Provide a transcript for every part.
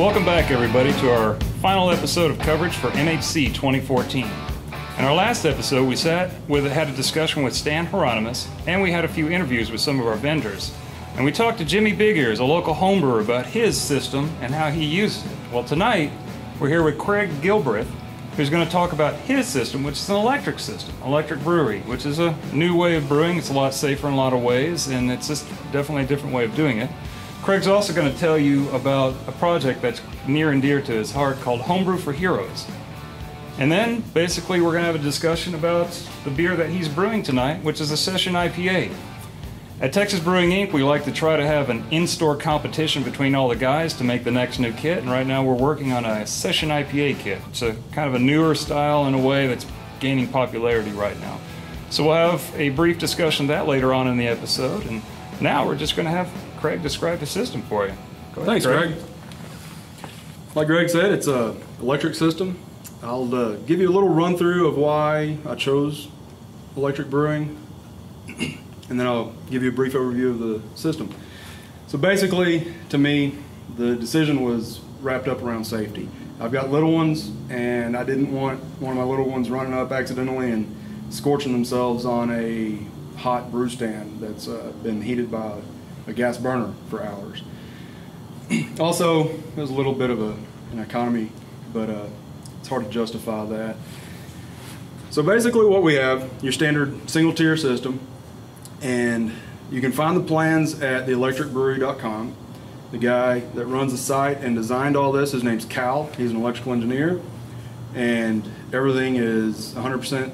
Welcome back, everybody, to our final episode of coverage for NHC 2014. In our last episode, we had a discussion with Stan Hieronymus, and we had a few interviews with some of our vendors. And we talked to Jimmy Big Ears, a local homebrewer, about his system and how he uses it. Well, tonight, we're here with Craig Gilbreath, who's going to talk about his system, which is an electric system, electric brewery, which is a new way of brewing. It's a lot safer in a lot of ways, and it's just definitely a different way of doing it. Craig's also going to tell you about a project that's near and dear to his heart called Homebrew for Heroes. And then, basically, we're going to have a discussion about the beer that he's brewing tonight, which is a Session IPA. At Texas Brewing Inc., we like to try to have an in-store competition between all the guys to make the next new kit, and right now we're working on a Session IPA kit. It's a kind of a newer style in a way that's gaining popularity right now. So we'll have a brief discussion of that later on in the episode, and now we're just going to have Craig describe the system for you. Go ahead, Thanks, Craig. Like Greg said, it's an electric system. I'll give you a little run through of why I chose electric brewing, and then I'll give you a brief overview of the system. So basically, to me, the decision was wrapped up around safety. I've got little ones, and I didn't want one of my little ones running up accidentally and scorching themselves on a hot brew stand that's been heated by a gas burner for hours. Also, there's a little bit of an economy, but it's hard to justify that. So basically what we have, your standard single tier system, and you can find the plans at theelectricbrewery.com. The guy that runs the site and designed all this, his name's Cal. He's an electrical engineer, and everything is 100%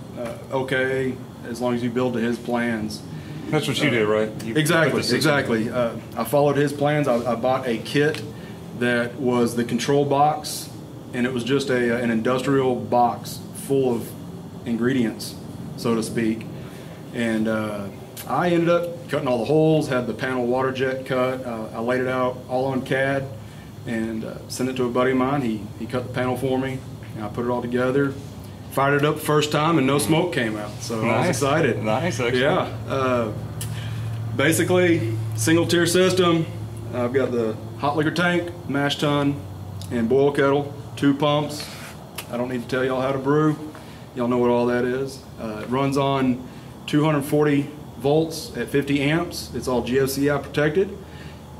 okay as long as you build to his plans. That's what you did, right? Exactly. I followed his plans. I bought a kit that was the control box, and it was just an industrial box full of ingredients, so to speak. And I ended up cutting all the holes, had the panel water jet cut. I laid it out all on CAD and sent it to a buddy of mine. He cut the panel for me, and I put it all together. Fired it up the first time and no smoke came out, so I was excited. Nice, actually. Yeah. Basically, single tier system. I've got the hot liquor tank, mash tun, and boil kettle, 2 pumps. I don't need to tell y'all how to brew. Y'all know what all that is. It runs on 240 volts at 50 amps. It's all GFCI protected,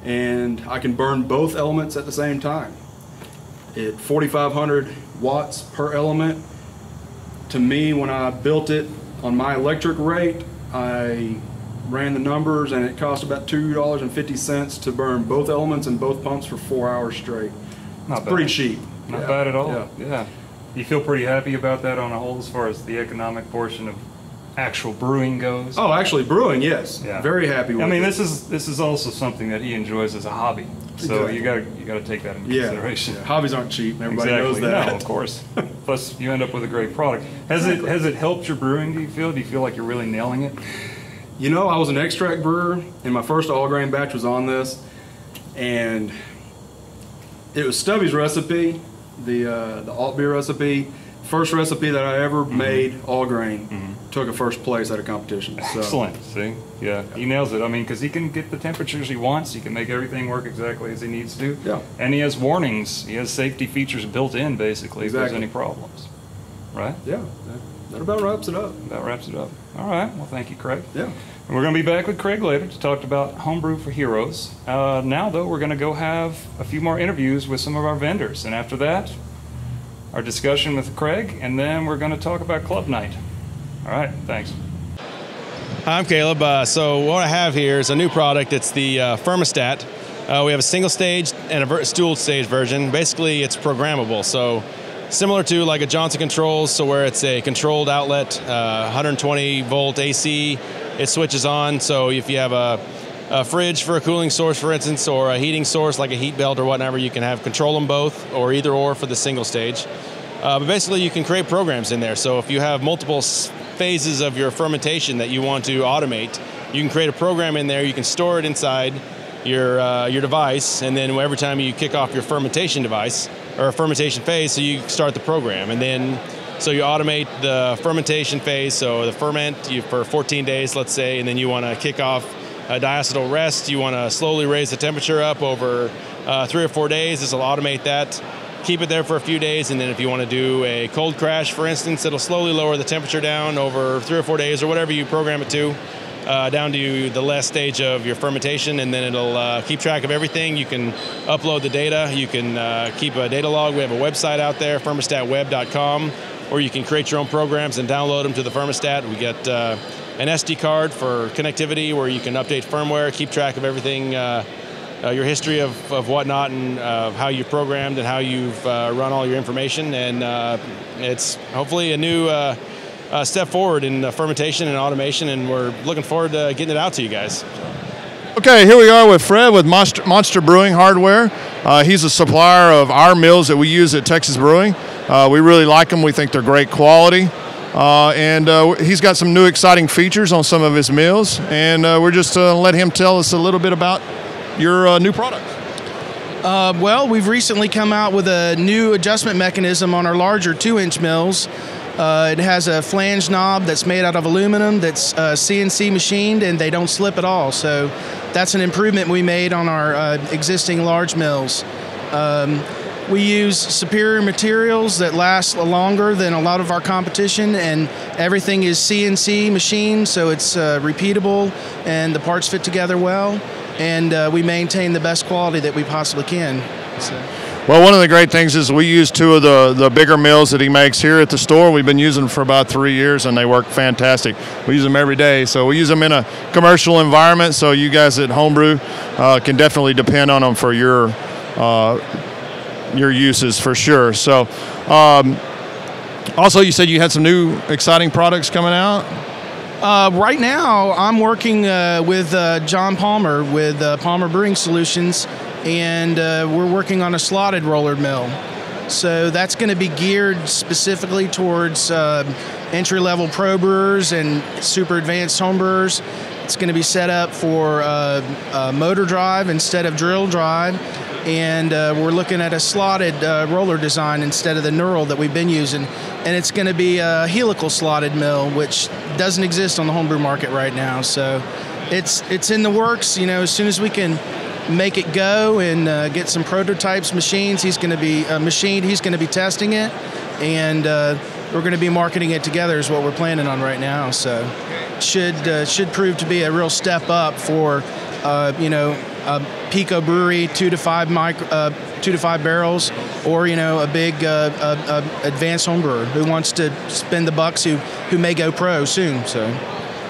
and I can burn both elements at the same time. At 4,500 watts per element. To me, when I built it on my electric rate, I ran the numbers and it cost about $2.50 to burn both elements and both pumps for 4 hours straight. It's pretty cheap. Not bad at all. Yeah. You feel pretty happy about that on a whole as far as the economic portion of actual brewing goes? Oh, actually brewing, yes. Yeah. Very happy with it. I mean, this is also something that he enjoys as a hobby. So you got to take that into consideration. Yeah. Hobbies aren't cheap. Everybody knows that. No, of course. Plus, you end up with a great product. Has it helped your brewing? Do you feel like you're really nailing it? You know, I was an extract brewer, and my first all grain batch was on this, and it was Stubby's recipe, the alt beer recipe. First recipe that I ever made all grain. Took a first place at a competition. So. Excellent. See, yeah, he nails it. I mean, because he can get the temperatures he wants. He can make everything work exactly as he needs to. Yeah. And he has warnings. He has safety features built in, basically, if there's any problems. Right? Yeah. That about wraps it up. That wraps it up. All right. Well, thank you, Craig. Yeah. And we're going to be back with Craig later to talk about Homebrew for Heroes. Now, though, we're going to go have a few more interviews with some of our vendors, and after that, our discussion with Craig, and then we're going to talk about Club Night. All right, thanks. Hi, I'm Caleb. So what I have here is a new product. It's the thermostat. We have a single stage and a dual stage version. Basically, it's programmable. So similar to like a Johnson Controls, so where it's a controlled outlet, 120 volt AC, it switches on. So if you have a fridge for a cooling source, for instance, or a heating source like a heat belt or whatever, you can have control them both, or either or for the single stage. But basically, you can create programs in there. So if you have multiple phases of your fermentation that you want to automate, you can create a program in there. You can store it inside your device, and then every time you kick off your fermentation device or a fermentation phase, so you start the program, and then so you automate the fermentation phase. So the ferment for 14 days, let's say, and then you want to kick off diacetyl rest, you want to slowly raise the temperature up over 3 or 4 days. This will automate that. Keep it there for a few days, and then if you want to do a cold crash, for instance, it'll slowly lower the temperature down over 3 or 4 days or whatever you program it to, down to the last stage of your fermentation, and then it'll keep track of everything. You can upload the data. You can keep a data log. We have a website out there, thermostatweb.com, or you can create your own programs and download them to the thermostat. We get an SD card for connectivity where you can update firmware, keep track of everything, your history of whatnot, and how you've programmed and how you've run all your information. And it's hopefully a new step forward in fermentation and automation, and we're looking forward to getting it out to you guys. Okay, here we are with Fred with Monster Brewing Hardware. He's a supplier of our mills that we use at Texas Brewing. We really like them. We think they're great quality. And he's got some new exciting features on some of his mills, and we're just let him tell us a little bit about your new product. Well, we've recently come out with a new adjustment mechanism on our larger 2-inch mills. It has a flange knob that's made out of aluminum that's CNC machined, and they don't slip at all. So that's an improvement we made on our existing large mills. We use superior materials that last longer than a lot of our competition, and everything is CNC machined, so it's repeatable and the parts fit together well, and we maintain the best quality that we possibly can. So. Well, one of the great things is we use 2 of the bigger mills that he makes here at the store. We've been using them for about 3 years, and they work fantastic. We use them every day, so we use them in a commercial environment, so you guys at Homebrew can definitely depend on them for your uses for sure. So also you said you had some new exciting products coming out. Right now I'm working with John Palmer with Palmer Brewing Solutions, and we're working on a slotted roller mill. So that's going to be geared specifically towards entry-level pro brewers and super advanced homebrewers. It's going to be set up for motor drive instead of drill drive, and we're looking at a slotted roller design instead of the knurled that we've been using. And it's going to be a helical slotted mill, which doesn't exist on the homebrew market right now. So it's in the works. You know, as soon as we can make it go and get some prototypes machines, he's going to be machined. He's going to be testing it, and we're going to be marketing it together is what we're planning on right now. So should prove to be a real step up for a Pico brewery, 2 to 5 barrels, or a big advanced homebrewer who wants to spend the bucks who may go pro soon. So,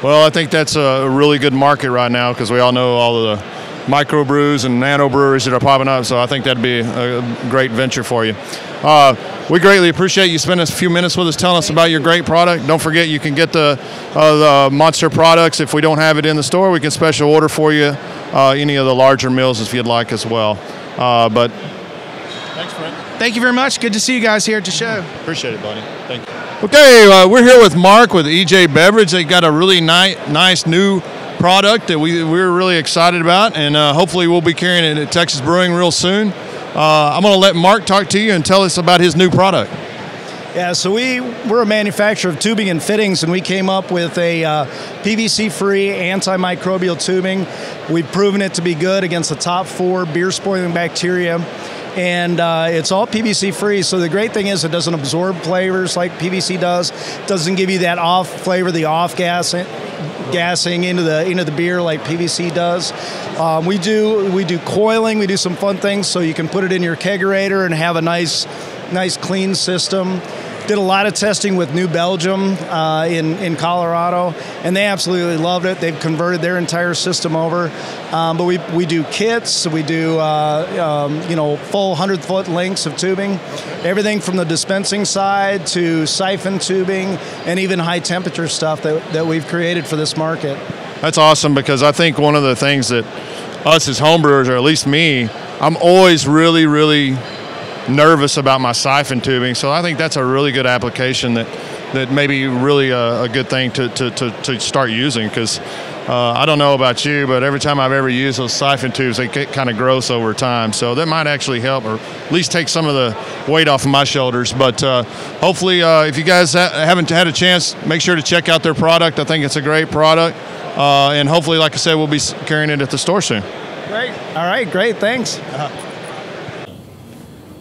well, I think that's a really good market right now because we all know all of the microbrews and nano breweries that are popping up. So I think that'd be a great venture for you. We greatly appreciate you spending a few minutes with us telling us about your great product. Don't forget you can get the Monster products. If we don't have it in the store, we can special order for you any of the larger mills if you'd like as well. But thanks, Frank. Thank you very much. Good to see you guys here at the show. Appreciate it, buddy. Thank you. Okay, we're here with Mark with EJ Beverage. They got a really nice new product that we're really excited about, and hopefully we'll be carrying it at Texas Brewing real soon. I'm going to let Mark talk to you and tell us about his new product. Yeah, so we're a manufacturer of tubing and fittings, and we came up with a PVC-free antimicrobial tubing. We've proven it to be good against the top 4 beer-spoiling bacteria, and it's all PVC-free. So the great thing is it doesn't absorb flavors like PVC does. It doesn't give you that off flavor, the off gassing into the beer like PVC does. We do coiling. We do some fun things, so you can put it in your kegerator and have a nice clean system. Did a lot of testing with New Belgium in Colorado, and they absolutely loved it. They've converted their entire system over. But we do kits. We do full 100-foot lengths of tubing, everything from the dispensing side to siphon tubing, and even high temperature stuff that we've created for this market. That's awesome, because I think one of the things that us as homebrewers, or at least me, I'm always really, really nervous about my siphon tubing, so I think that's a really good application that may be really a good thing to start using, because I don't know about you, but every time I've ever used those siphon tubes, they get kind of gross over time, so that might actually help, or at least take some of the weight off of my shoulders. But hopefully if you guys haven't had a chance, make sure to check out their product. I think it's a great product. and hopefully, like I said, we'll be carrying it at the store soon. Great. All right, great. Thanks.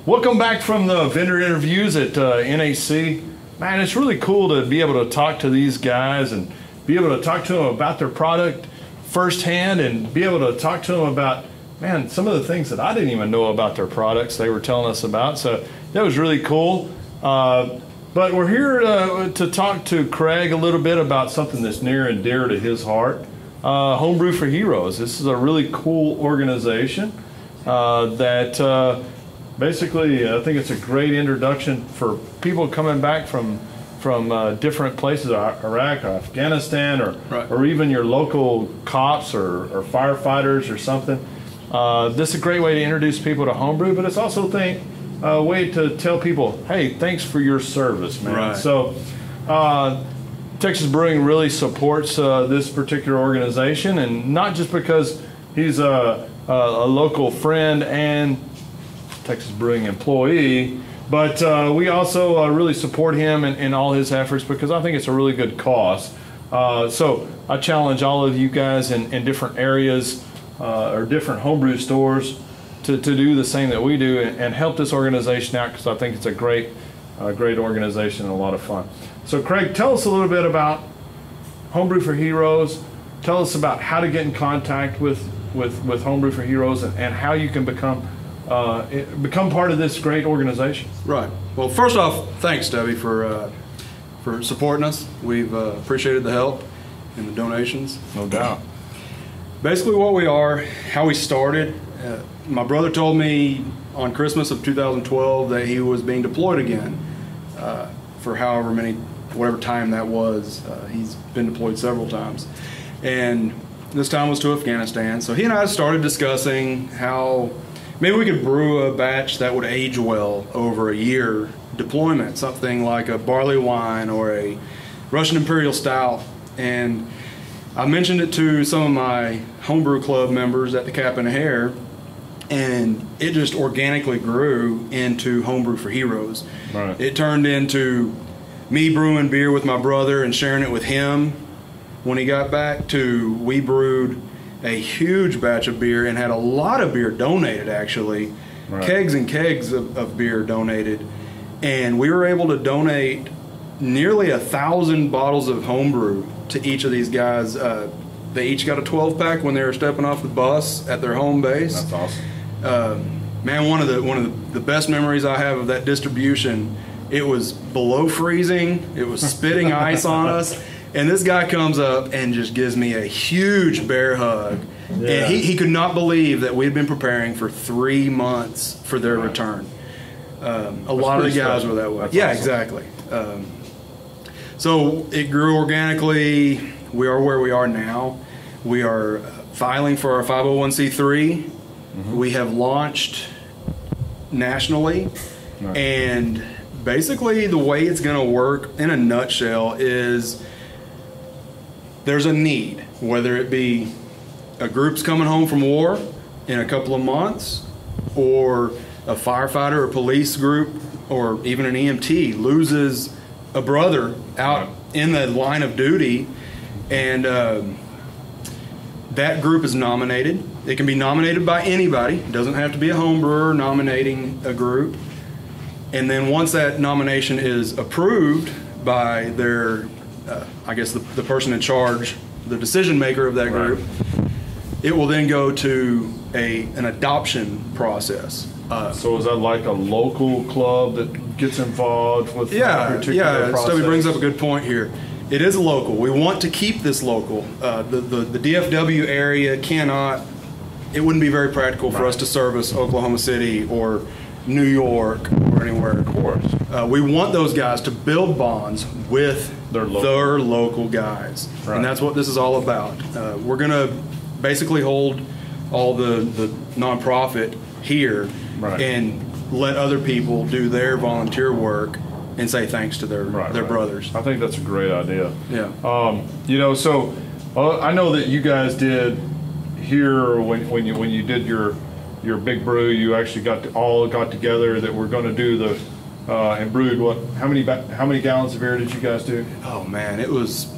Welcome back from the vendor interviews at NHC. Man, it's really cool to be able to talk to these guys and be able to talk to them about their product firsthand and be able to talk to them about, man, some of the things that I didn't even know about their products they were telling us about. So that was really cool. But we're here to talk to Craig a little bit about something that's near and dear to his heart. Homebrew for Heroes. This is a really cool organization that basically I think it's a great introduction for people coming back from different places, Iraq, or Afghanistan, or even your local cops or firefighters or something. This is a great way to introduce people to homebrew, but it's also a way to tell people, hey, thanks for your service, man. Right. So Texas Brewing really supports this particular organization, and not just because he's a local friend and Texas Brewing employee, but we also really support him in all his efforts because I think it's a really good cause. So I challenge all of you guys in different areas or different homebrew stores to do the same that we do and help this organization out, because I think it's a great organization and a lot of fun. So Craig, tell us a little bit about Homebrew for Heroes. Tell us about how to get in contact with Homebrew for Heroes and how you can become part of this great organization. Right. Well, first off, thanks, Debbie, for supporting us. We've appreciated the help and the donations. No doubt. Basically what we are, how we started, my brother told me on Christmas of 2012 that he was being deployed again for whatever time that was. He's been deployed several times. And this time was to Afghanistan. So he and I started discussing how maybe we could brew a batch that would age well over a year deployment, something like a barley wine or a Russian Imperial Stout. And I mentioned it to some of my homebrew club members at the Cap and Hair, and it just organically grew into Homebrew for Heroes. Right. It turned into me brewing beer with my brother and sharing it with him when he got back, to we brewed a huge batch of beer and had a lot of beer donated, actually. Right. Kegs and kegs of beer donated. And we were able to donate nearly 1,000 bottles of homebrew to each of these guys. They each got a 12-pack when they were stepping off the bus at their home base. That's awesome. Man, one of the best memories I have of that distribution, it was below freezing, it was spitting ice on us, and this guy comes up and just gives me a huge bear hug. Yeah. And he could not believe that we had been preparing for 3 months for their return. A lot of the guys were that way. That's yeah, awesome. Exactly. So it grew organically. We are where we are now. We are filing for our 501c3. Mm-hmm. We have launched nationally. Nice. And basically the way it's going to work in a nutshell is there's a need, whether it be a group's coming home from war in a couple of months, or a firefighter or police group, or even an EMT loses a brother out in the line of duty, and that group is nominated. It can be nominated by anybody. It doesn't have to be a home brewer nominating a group. And then once that nomination is approved by their, I guess the person in charge, the decision maker of that group, it will then go to an adoption process. So is that like a local club that gets involved with a particular process? Stubby brings up a good point here. It is local. We want to keep this local. The DFW area it wouldn't be very practical for us to service Oklahoma City or New York or anywhere. Of course. We want those guys to build bonds with their local guys. Right. And that's what this is all about. We're going to basically hold all the nonprofit here and let other people do their volunteer work and say thanks to their brothers. I think that's a great idea. Yeah. So I know that you guys did here when you did your big brew, you actually got together that we're going to do the and brewed how many gallons of beer did you guys do? Oh man, it was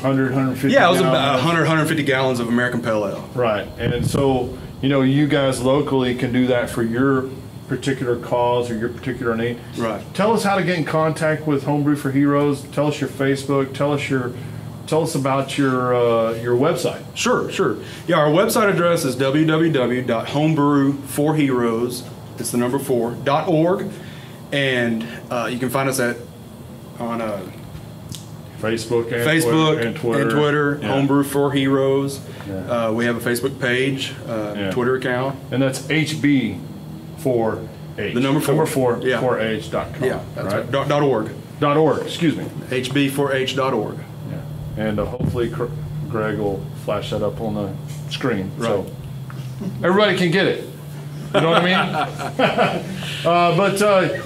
150. Yeah, it was about 150 gallons of American Pale Ale. Right, and so you guys locally can do that for your particular cause or your particular need. Right. Tell us how to get in contact with Homebrew for Heroes. Tell us your Facebook. Tell us about your website. Sure. Yeah, our website address is www.homebrewforheroes. It's the number 4.org, and you can find us on Facebook and Twitter. Yeah. Homebrew for Heroes. Yeah. We have a Facebook page, Twitter account, and that's HB4H. The number 4. Yeah. 4H.com. Yeah, that's right. .org. .org. Excuse me. HB4H.org. Yeah. And hopefully Greg will flash that up on the screen, so everybody can get it. You know what I mean?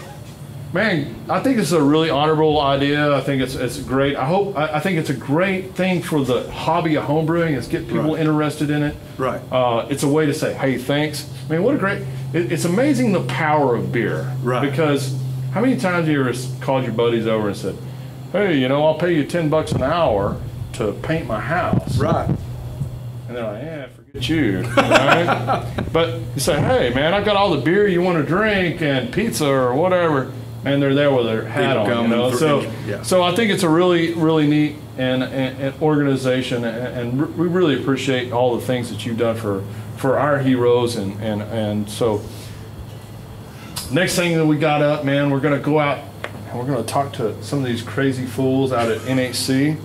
Man, I think it's a really honorable idea. I think it's great. I think it's a great thing for the hobby of homebrewing. Is get people interested in it. Right. It's a way to say, hey, thanks. I mean, what a great. It's amazing the power of beer. Right. Because how many times have you ever called your buddies over and said, hey, I'll pay you $10 an hour to paint my house. Right. And they're like, yeah, forget you. Right? But you say, hey, man, I've got all the beer you want to drink and pizza or whatever. And they're there with their hat on, So I think it's a really, really neat and organization, and we really appreciate all the things that you've done for our heroes, and so next thing that we got up, man, we're gonna go out and we're gonna talk to some of these crazy fools out at NHC.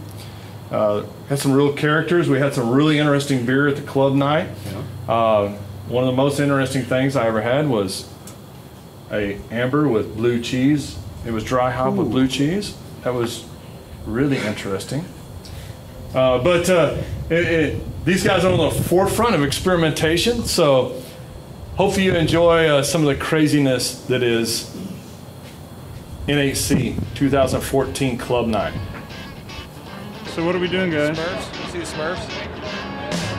Had some real characters. We had some really interesting beer at the club night. Yeah. One of the most interesting things I ever had was a amber with blue cheese. It was dry hop with blue cheese. That was really interesting. These guys are on the forefront of experimentation, so hopefully you enjoy some of the craziness that is NHC 2014 Club Night. So what are we doing, guys? Smurfs. You see the Smurfs?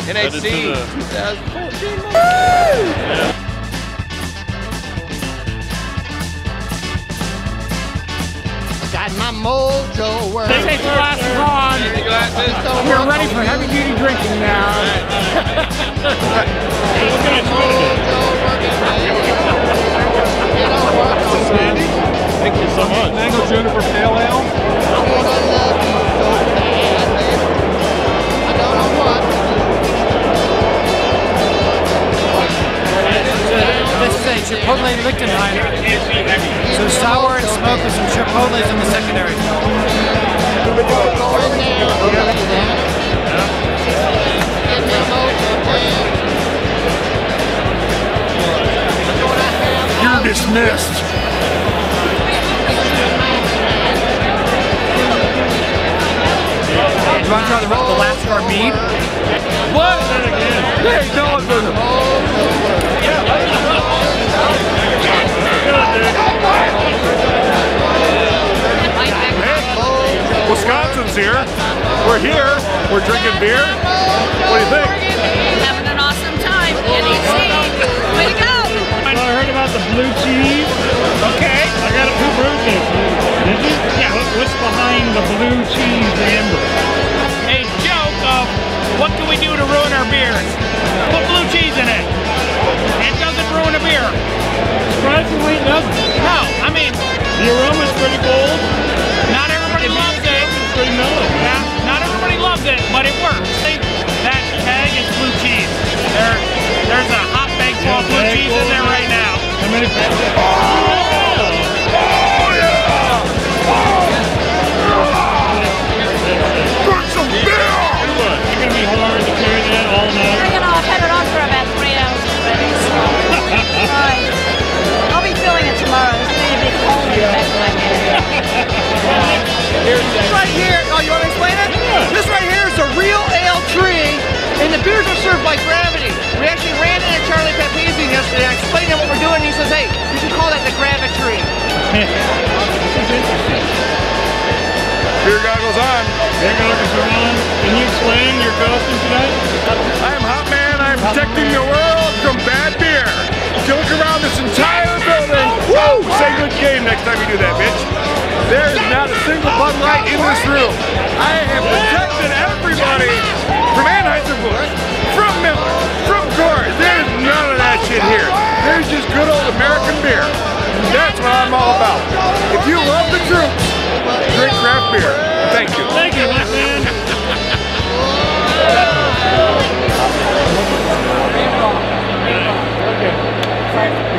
NHC 2014. Yeah. Got my mojo working. Take the glasses on. We're ready for heavy duty drinking now. Sandy, thank you so much. Mango Juniper Pale Ale. I wanna love you so bad, baby. I don't know what. This is a Chipotle Lichtensteiner. So sour and smoke with some Chipotles in the secondary. You're dismissed. You want to try the last of our mead? What? Hey, tell us about it. Wisconsin's here. We're here. We're drinking beer. What do you think? Having an awesome time. NHC. Way to go. Well, I heard about the blue cheese. Okay. I got who brewed this? Did you? Yeah. What's behind the blue cheese amber? A joke of what can we do to ruin our beers? Put blue cheese in it. It doesn't ruin a beer. Surprisingly, it doesn't. No, I mean, The aroma's pretty bold. not everybody loves it. It's pretty mellow. Yeah, not everybody loves it, but it works. That keg is blue cheese. There's a hot bag full of blue cheese in there right now. How many? Drink some beer! It's gonna be hard to carry that all night. We're gonna have it on for about 3 hours already. So. I'll be feeling it tomorrow. There's gonna be a big hole in the back of my head. This right here, oh, you want to explain it? Yeah. This right here is a real ale tree, and the beers are served by gravity. We actually ran into Charlie Papazian yesterday. I explained to him what we're doing, and he says, hey, you should call that the gravity. Beer goggles on. Beer goggles are on. Can you explain your costume tonight? I'm Hot Man. I'm protecting the world from bad beer. If you look around this entire building, woo! Say good game next time you do that, bitch. There is not a single Bud Light in this room. I have protected everybody from Anheuser-Busch, from Miller, from Coors. There's none of that shit here. There's just good old American beer. That's what I'm all about. If you love the troops, drink craft beer. Thank you. Thank you, my man.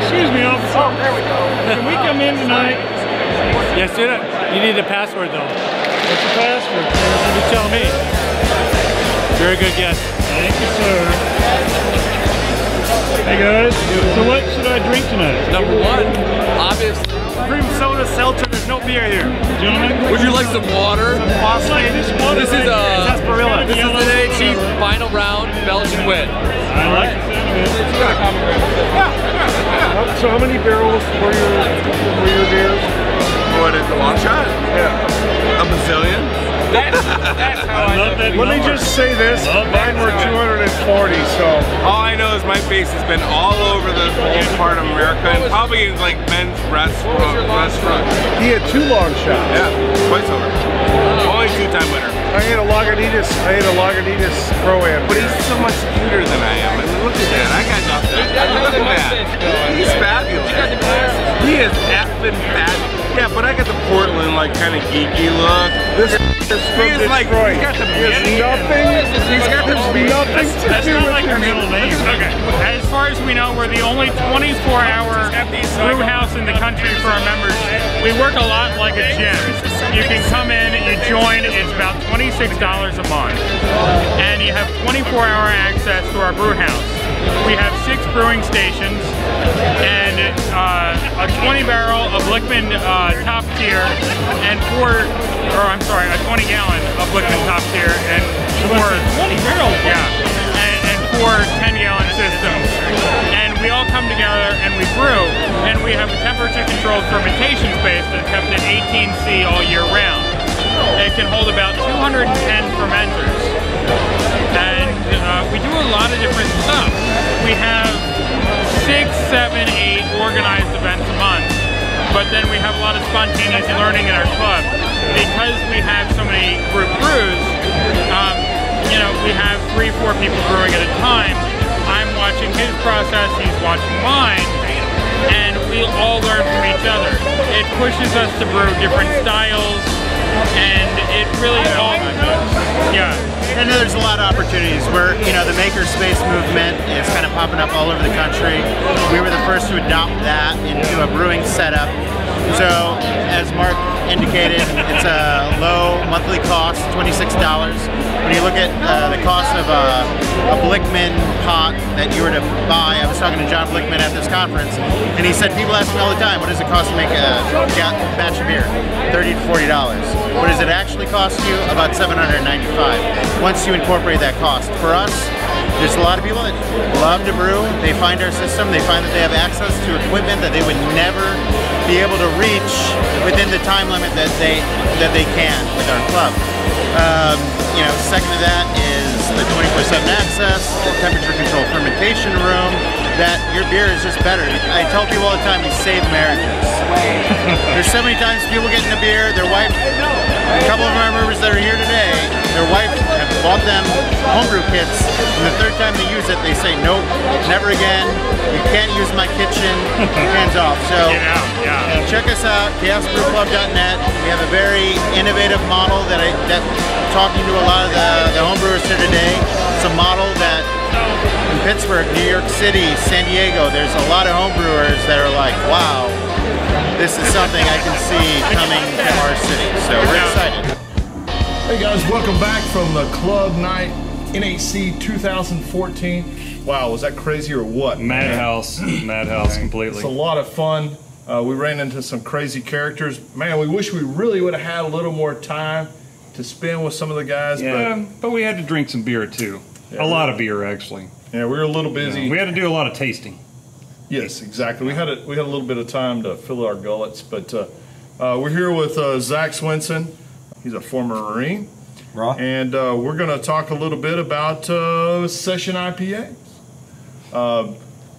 Excuse me, officer. Oh, there we go. Can we come in tonight? Yes, student. You need a password though. What's the password? You tell me. Very good guess. Thank you, sir. Hey guys, so what should I drink tonight? Number one, obviously. Cream soda seltzer. There's no beer here. Gentlemen, Would you like some water? like this water. This is Sarsaparilla. This is an NHC final round Belgian wit. I like the sound of it. So how many barrels were your beers? What is the long shot? Yeah. A bazillion? That's how I love that. Let me just say this, mine were 240, so. All I know is my face has been all over the whole part of America and probably in like men's restaurants. He had 2 long shots. Yeah, twice over. Only 2-time winner. I had a Lagunitas Pro-Am. But he's so much cuter than I am. I mean, look at that. I got nothing. I mean, look at that. He's fabulous. He is effing fabulous. Yeah, but I got the Portland, like, kind of geeky look. This is from Detroit. He's got the nothing. He's got There's nothing to That's do not with like our middle name. Okay. As far as we know, we're the only 24-hour brew house in the country for our members. We work a lot like a gym. You can come in, you join, it's about $26 a month. And you have 24-hour access to our brew house. We have 6 brewing stations and a 20-barrel of Lickman top tier and a 20-gallon of Lickman top tier and 4 20 barrels, yeah, and 4 10-gallon systems. And we all come together and we brew, and we have a temperature-controlled fermentation space that's kept at 18°C all year round. It can hold about 210 fermenters. And we do a lot of different stuff. We have 6, 7, 8 organized events a month, but then we have a lot of spontaneous learning in our club. Because we have so many group brews, you know, we have 3, 4 people brewing at a time. I'm watching his process, he's watching mine, and we all learn from each other. It pushes us to brew different styles, and it really all, yeah. I know there's a lot of opportunities where, you know, the makerspace movement is kind of popping up all over the country. We were the first to adopt that into a brewing setup. So, as Mark indicated, it's a low monthly cost, $26. When you look at the cost of a Blickman pot that you were to buy, I was talking to John Blickman at this conference, and he said, people ask me all the time, what does it cost to make a batch of beer? $30 to $40. What does it actually cost you? About $795 once you incorporate that cost. For us, there's a lot of people that love to brew. They find our system, they find that they have access to equipment that they would never be able to reach within the time limit that they can with our club. You know, second to that is the 24/7 access, temperature controlled fermentation room, that your beer is just better. I tell people all the time, we save marriages. There's so many times people get in a beer, their wife, a couple of our members that are here today, their wife have bought them homebrew kits, and the 3rd time they use it, they say, nope, never again, you can't use my kitchen, hands off. So check us out, chaosbrewclub.net. We have a very innovative model that talking to a lot of the homebrewers here today. It's a model that in Pittsburgh, New York City, San Diego, there's a lot of homebrewers that are like, wow, this is something I can see coming to our city. So we're excited. Hey guys, welcome back from the Club Night NHC 2014. Wow, was that crazy or what? Madhouse, madhouse completely. It's a lot of fun. We ran into some crazy characters. Man, we wish we really would have had a little more time to spend with some of the guys. Yeah, but we had to drink some beer too. Yeah, a lot of beer, actually. Yeah, we were a little busy. Yeah, we had to do a lot of tasting. Yes, exactly. We had a little bit of time to fill our gullets, but we're here with Zach Swenson. He's a former Marine. Right. And we're going to talk a little bit about Session IPAs.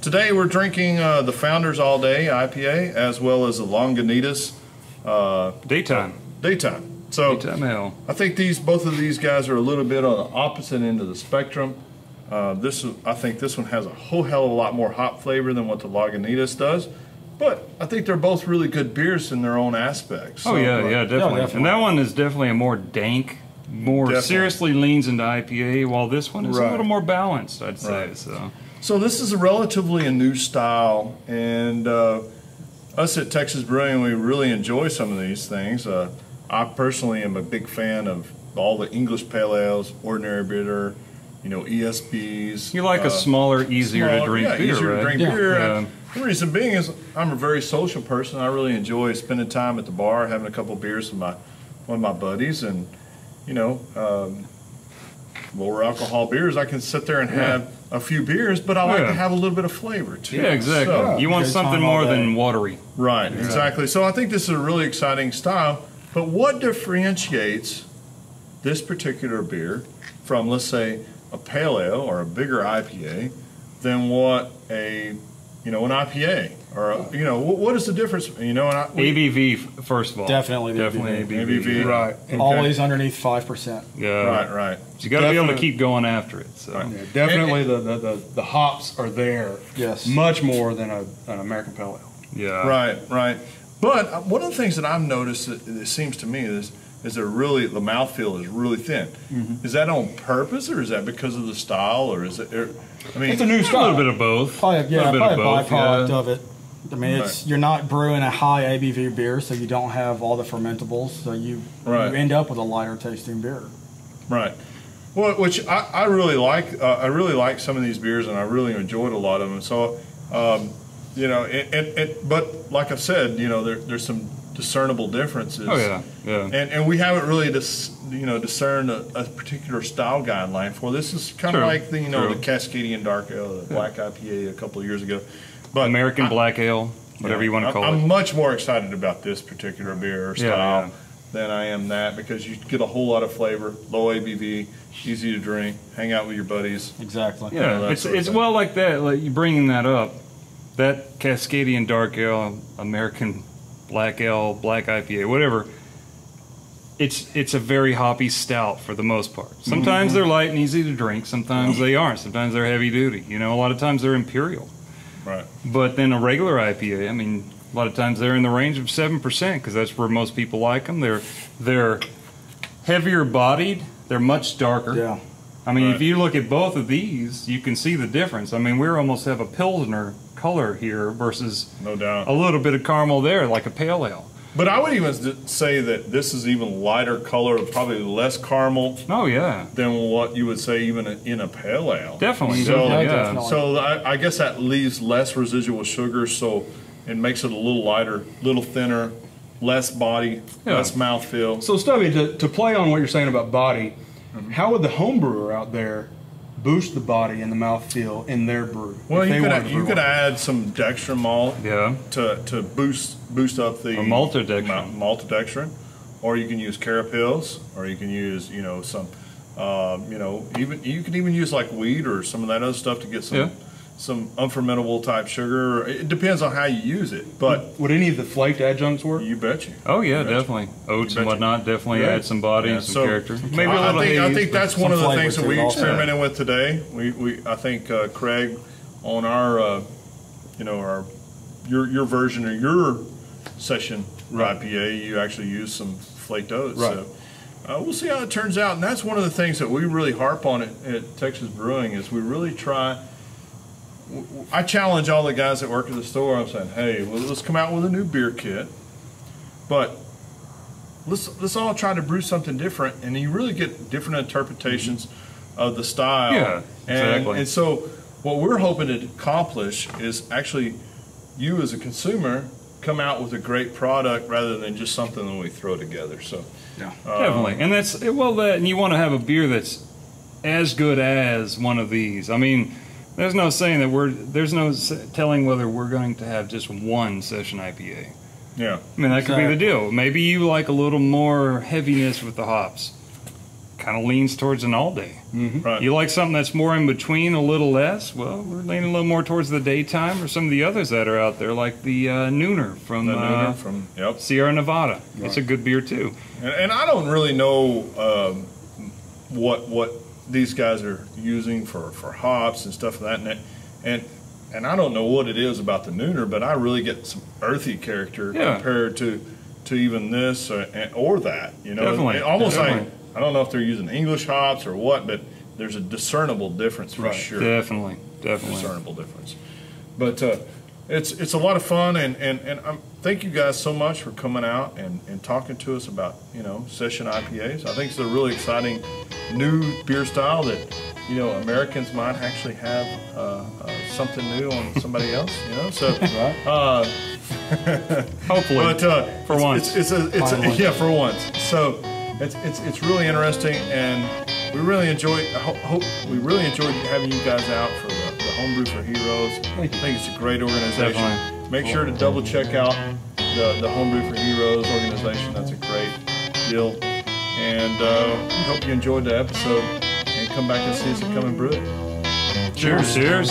Today we're drinking the Founders All Day IPA, as well as the Lagunitas Daytime. So Daytime ale. I think both of these guys are a little bit on the opposite end of the spectrum. I think this one has a whole hell of a lot more hop flavor than what the Lagunitas does. But I think they're both really good beers in their own aspects. So, definitely. And that one is definitely a more dank, seriously leans into IPA, while this one is a little more balanced, I'd say. So this is a relatively new style, and us at Texas Brewing, we really enjoy some of these things. I personally am a big fan of all the English pale ales, ordinary bitter, ESBs. You like a smaller, easier to drink beer, easier to drink beer. Yeah. The reason being is I'm a very social person. I really enjoy spending time at the bar, having a couple of beers with one of my buddies, and lower alcohol beers. I can sit there and have a few beers, but I like to have a little bit of flavor too. Yeah, exactly. So, you want something more than watery. Right, exactly. So I think this is a really exciting style. But what differentiates this particular beer from, let's say, a pale ale or a bigger IPA than what an IPA or what is the difference? ABV first of all. Definitely ABV. Right. Okay. Always underneath 5%. Yeah. Right. So you got to be able to keep going after it. So. Yeah, definitely the hops are there. Yes. Much more than an American pale ale. Yeah. Right. But one of the things that I've noticed that it seems to me is the mouthfeel is really thin. Mm-hmm. Is that on purpose, or is that because of the style, or is it? It's a new style. A little bit of both. Probably a byproduct of it. I mean, Right. you're not brewing a high ABV beer, so you don't have all the fermentables, so you end up with a lighter tasting beer. Right. Well, which I really like. I really like some of these beers, and I really enjoyed a lot of them. So, but like I've said, there's some discernible differences. Oh yeah. And we haven't really discerned a particular style guideline for this. Is kind of like the the Cascadian Dark Ale, the Black IPA a couple of years ago. But American Black Ale, whatever you want to call it. I'm much more excited about this particular beer or style than I am that, because you get a whole lot of flavor, low ABV, easy to drink, hang out with your buddies. Exactly. Yeah, it's well like that. Like you bringing that up, that Cascadian Dark Ale, American Black Ale, Black IPA, whatever. It's a very hoppy stout for the most part. Sometimes they're light and easy to drink. Sometimes they aren't. Sometimes they're heavy duty. A lot of times they're imperial. Right. But then a regular IPA, I mean, a lot of times they're in the range of 7% because that's where most people like them. They're heavier bodied. They're much darker. Yeah. I mean, if you look at both of these, you can see the difference. I mean, we almost have a Pilsner color here versus no doubt a little bit of caramel there, like a pale ale. But I would even say that this is even lighter color, probably less caramel. Oh yeah. Than what you would say even in a pale ale. Definitely. So I guess that leaves less residual sugar, so it makes it a little lighter, little thinner, less body, less mouthfeel. So Stubby, to play on what you're saying about body, how would the home brewer out there boost the body and the mouthfeel in their brew? Well, you could add some dextrin malt to boost up the maltodextrin, or you can use carapils, or you can use some even you can even use like wheat or some of that other stuff to get some unfermentable type sugar. It depends on how you use it. But would any of the flaked adjuncts work? You bet you. Oh yeah, definitely. Oats and whatnot definitely add some body and some character. Maybe a little haze. I think that's one of the things that we experimented with today. I think Craig, on our your version of your Session IPA, you actually use some flaked oats. Right. So we'll see how it turns out. And that's one of the things that we really harp on at Texas Brewing is we really try. I challenge all the guys that work at the store. I'm saying, hey, well, let's come out with a new beer kit, but let's all try to brew something different, and you really get different interpretations of the style. Yeah, exactly. And so what we're hoping to accomplish is actually you as a consumer come out with a great product rather than just something that we throw together. So definitely, and and you want to have a beer that's as good as one of these. I mean. There's no saying that there's no telling whether we're going to have just one Session IPA. Yeah. I mean, that could be the deal. Maybe you like a little more heaviness with the hops. kind of leans towards an all day. Right. You like something that's more in between, a little less? Well, we're leaning a little more towards the daytime, or some of the others that are out there, like the Nooner from Sierra Nevada. Right. It's a good beer too. And I don't really know what these guys are using for hops and stuff like that, and I don't know what it is about the Nooner, but I really get some earthy character compared to even this or that. You know, Definitely. Almost Definitely. like, I don't know if they're using English hops or what, but there's a discernible difference for sure. Definitely. Discernible difference. But it's a lot of fun, and thank you guys so much for coming out and talking to us about, you know, Session IPAs. I think it's a really exciting new beer style that, you know, Americans might actually have something new on somebody else, you know. So hopefully, but for once, for once. So it's really interesting, and we really enjoy. We really enjoyed having you guys out for the Homebrew for Heroes. I think it's a great organization. Definitely. Make sure to double check out the Homebrew for Heroes organization. That's a great deal, and we hope you enjoyed the episode. And come back and see us at Come and Brew It. Cheers. Cheers.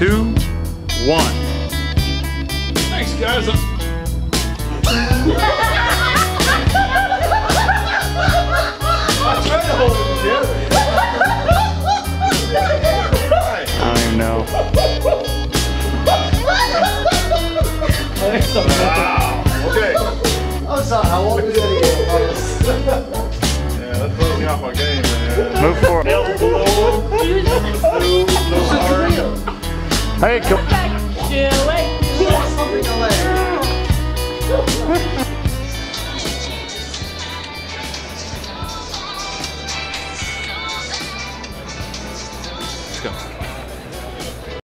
Two, one. Thanks, guys. I don't even know. Wow. Okay. I'm sorry, I won't do that again. Yeah, that throws me off my game, man. Move forward. Hey, come. Back,